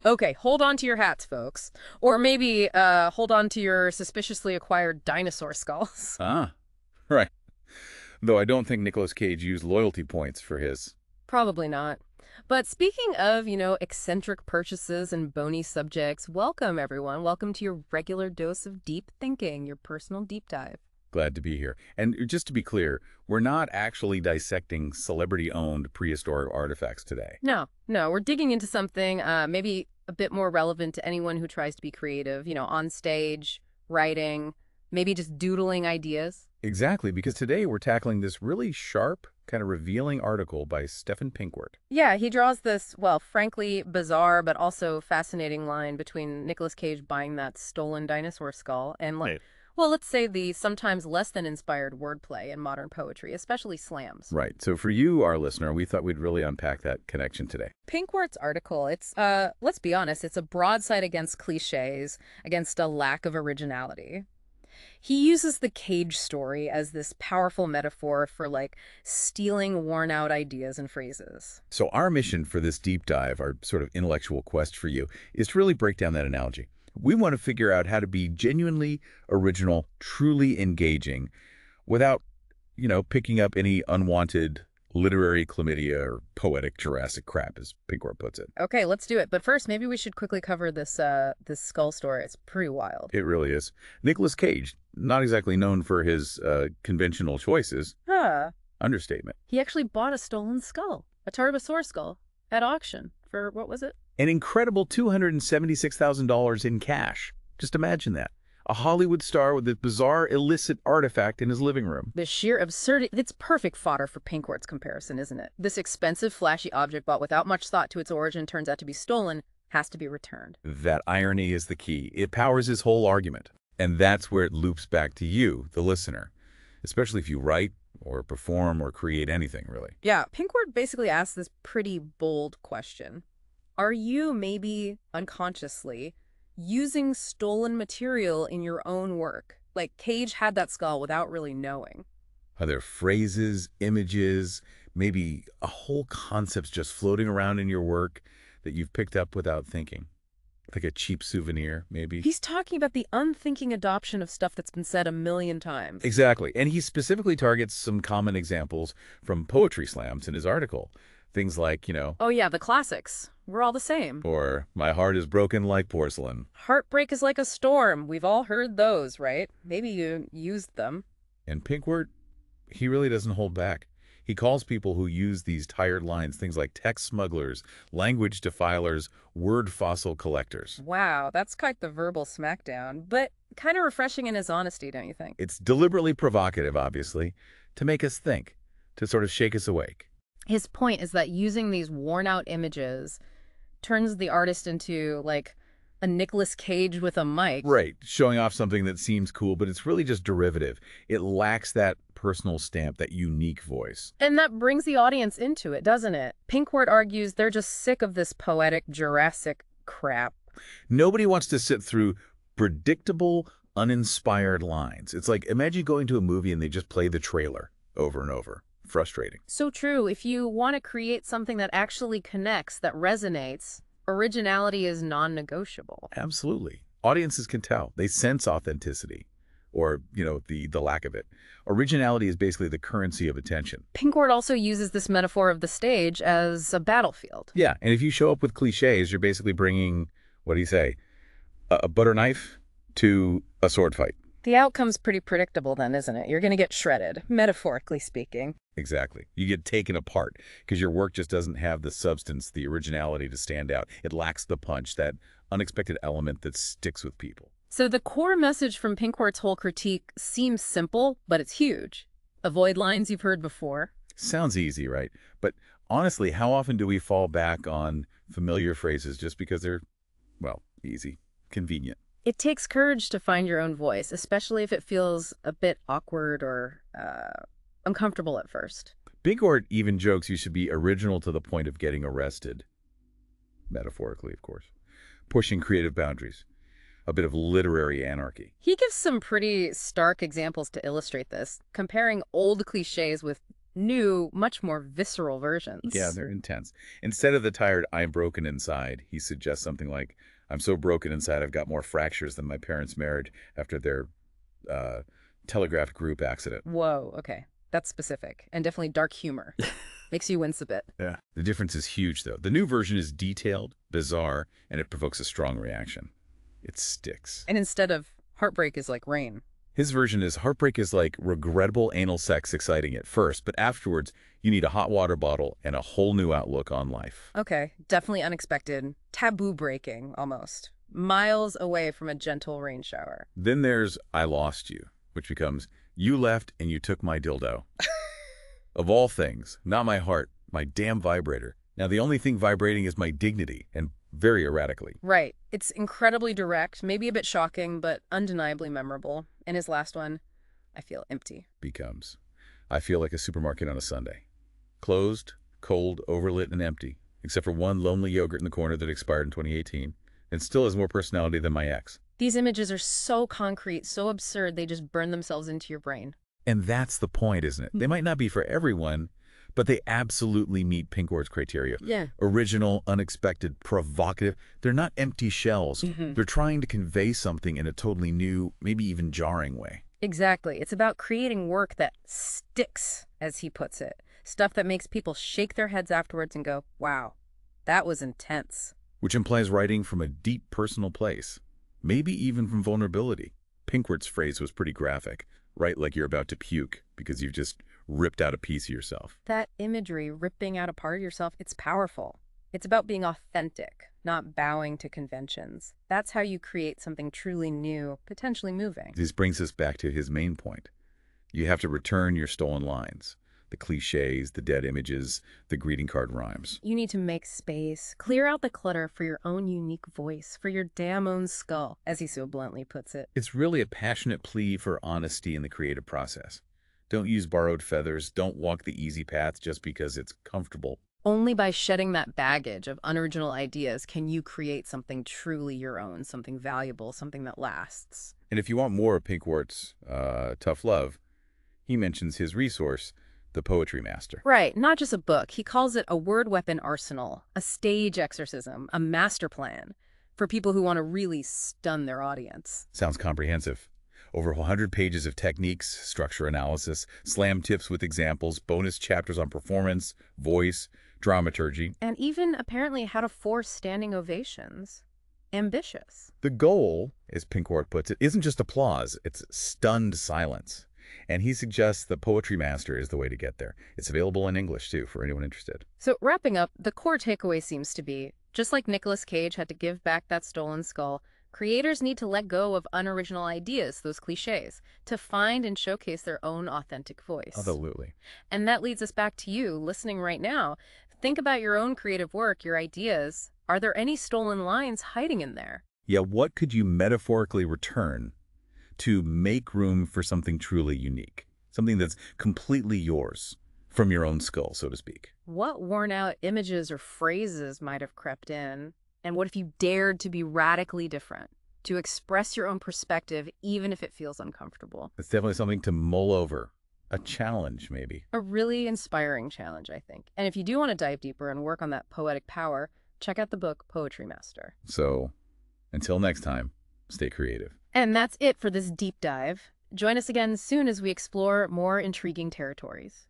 Okay, hold on to your hats, folks. Or maybe hold on to your suspiciously acquired dinosaur skulls. Ah, right. Though I don't think Nicolas Cage used loyalty points for his. Probably not. But speaking of, eccentric purchases and bony subjects, welcome, everyone. Welcome to your regular dose of deep thinking, your personal deep dive. Glad to be here. And just to be clear, we're not actually dissecting celebrity-owned prehistoric artifacts today. No, no, we're digging into something maybe a bit more relevant to anyone who tries to be creative, on stage, writing, maybe just doodling ideas. Exactly, because today we're tackling this really sharp, kind of revealing article by Stephen Pinkwart. Yeah, he draws this, well, frankly, bizarre but also fascinating line between Nicolas Cage buying that stolen dinosaur skull and, Right. well, let's say the sometimes less than inspired wordplay in modern poetry, especially slams. Right. So for you, our listener, we thought we'd really unpack that connection today. Pinkwart's article, it's, let's be honest, it's a broadside against cliches, against a lack of originality. He uses the Cage story as this powerful metaphor for, stealing worn-out ideas and phrases. So our mission for this deep dive, our sort of intellectual quest for you, is to really break down that analogy. We want to figure out how to be genuinely original, truly engaging, without, picking up any unwanted literary chlamydia or poetic Jurassic crap, as Pinkwart puts it. Okay, let's do it. But first, maybe we should quickly cover this skull story. It's pretty wild. It really is. Nicolas Cage, not exactly known for his conventional choices. Huh. Understatement. He actually bought a stolen skull, a Tarbosaur skull, at auction for, what was it? An incredible $276,000 in cash. Just imagine that. A Hollywood star with this bizarre, illicit artifact in his living room. The sheer absurdity. It's perfect fodder for Pinkwart's comparison, isn't it? This expensive, flashy object bought without much thought to its origin turns out to be stolen, has to be returned. That irony is the key. It powers his whole argument. And that's where it loops back to you, the listener, especially if you write or perform or create anything, really. Yeah, Pinkwart basically asks this pretty bold question. Are you, maybe unconsciously, using stolen material in your own work? Like Cage had that skull without really knowing. Are there phrases, images, maybe a whole concepts just floating around in your work that you've picked up without thinking? Like a cheap souvenir, maybe? He's talking about the unthinking adoption of stuff that's been said a million times. Exactly. And he specifically targets some common examples from poetry slams in his article. Things like, Oh yeah, the classics. We're all the same. or my heart is broken like porcelain. Heartbreak is like a storm. We've all heard those, right? Maybe you used them. And Pinkwart, he really doesn't hold back. He calls people who use these tired lines things like text smugglers, language defilers, word fossil collectors. Wow, that's quite the verbal smackdown, but kind of refreshing in his honesty, don't you think? It's deliberately provocative, obviously, to make us think, to sort of shake us awake. His point is that using these worn-out images turns the artist into, a Nicolas Cage with a mic. Right, showing off something that seems cool, but it's really just derivative. It lacks that personal stamp, that unique voice. And that brings the audience into it, doesn't it? Pinkwart argues they're just sick of this poetic Jurassic crap. Nobody wants to sit through predictable, uninspired lines. It's like, imagine going to a movie and they just play the trailer over and over. Frustrating. So true. If you want to create something that actually connects, that resonates, originality is non-negotiable. Absolutely. Audiences can tell. They sense authenticity or, the lack of it. Originality is basically the currency of attention. Pinkwart also uses this metaphor of the stage as a battlefield. Yeah, and if you show up with cliches, you're basically bringing, what do you say, a butter knife to a sword fight. The outcome's pretty predictable then, isn't it? You're going to get shredded, metaphorically speaking. Exactly. You get taken apart because your work just doesn't have the substance, the originality to stand out. It lacks the punch, that unexpected element that sticks with people. So the core message from Pinkwart's whole critique seems simple, but it's huge. Avoid lines you've heard before. Sounds easy, right? But honestly, how often do we fall back on familiar phrases just because they're, well, easy, convenient? It takes courage to find your own voice, especially if it feels a bit awkward or uncomfortable at first. Pinkwart even jokes you should be original to the point of getting arrested. Metaphorically, of course. Pushing creative boundaries. A bit of literary anarchy. He gives some pretty stark examples to illustrate this, comparing old cliches with new, much more visceral Yeah, versions. they're intense. Instead of the tired, I'm broken inside, he suggests something like, I'm so broken inside I've got more fractures than my parents' marriage after their uh, telegraphed group accident. Whoa, okay. That's specific and definitely dark humor. Makes you wince a bit. Yeah. The difference is huge, though. The new version is detailed, bizarre, and it provokes a strong reaction. It sticks. And instead of heartbreak is like rain. His version is heartbreak is like regrettable anal sex exciting at first, but afterwards you need a hot water bottle and a whole new outlook on life. Okay, definitely unexpected. Taboo breaking, almost. Miles away from a gentle rain shower. Then there's I lost you, which becomes you left and you took my dildo. Of all things, not my heart, my damn vibrator. Now the only thing vibrating is my dignity, and very erratically. Right. It's incredibly direct, maybe a bit shocking, but undeniably memorable. In his last one, I feel empty. Becomes I feel like a supermarket on a Sunday. Closed, cold, overlit, and empty, except for one lonely yogurt in the corner that expired in 2018, and still has more personality than my ex. These images are so concrete, so absurd, they just burn themselves into your brain. And that's the point, isn't it? They might not be for everyone, but they absolutely meet Pinkward's criteria. Yeah. Original, unexpected, provocative. They're not empty shells. They're trying to convey something in a totally new, maybe even jarring way. Exactly. It's about creating work that sticks, as he puts it. Stuff that makes people shake their heads afterwards and go, wow, that was intense. Which implies writing from a deep personal place, maybe even from vulnerability. Pinkward's phrase was pretty graphic. Write like you're about to puke because you've just ripped out a piece of yourself. That imagery, ripping out a part of yourself, it's powerful. It's about being authentic, not bowing to conventions. That's how you create something truly new, potentially moving. This brings us back to his main point. You have to return your stolen lines. The cliches, the dead images, the greeting card rhymes. You need to make space, clear out the clutter for your own unique voice, for your damn own skull, as he so bluntly puts it. It's really a passionate plea for honesty in the creative process. Don't use borrowed feathers. Don't walk the easy path just because it's comfortable. Only by shedding that baggage of unoriginal ideas can you create something truly your own, something valuable, something that lasts. And if you want more of Pinkward's tough love, he mentions his resource, the Poetry Master. Right, not just a book. He calls it a word weapon arsenal, a stage exorcism, a master plan for people who want to really stun their audience. Sounds comprehensive. Over 100 pages of techniques, structure analysis, slam tips with examples, bonus chapters on performance, voice, dramaturgy. And even apparently how to force standing ovations. Ambitious. The goal, as Pinkward puts it, isn't just applause, it's stunned silence. And he suggests the Poetry Master is the way to get there. It's available in English, too, for anyone interested. So wrapping up, the core takeaway seems to be, just like Nicolas Cage had to give back that stolen skull, creators need to let go of unoriginal ideas, those cliches, to find and showcase their own authentic voice. Absolutely. And that leads us back to you, listening right now. Think about your own creative work, your ideas. Are there any stolen lines hiding in there? Yeah, what could you metaphorically return to make room for something truly unique? Something that's completely yours, from your own skull, so to speak. What worn-out images or phrases might have crept in? And what if you dared to be radically different, to express your own perspective, even if it feels uncomfortable? It's definitely something to mull over. A challenge, maybe. A really inspiring challenge, I think. And if you do want to dive deeper and work on that poetic power, check out the book Poetry Master. So, until next time, stay creative. And that's it for this deep dive. Join us again soon as we explore more intriguing territories.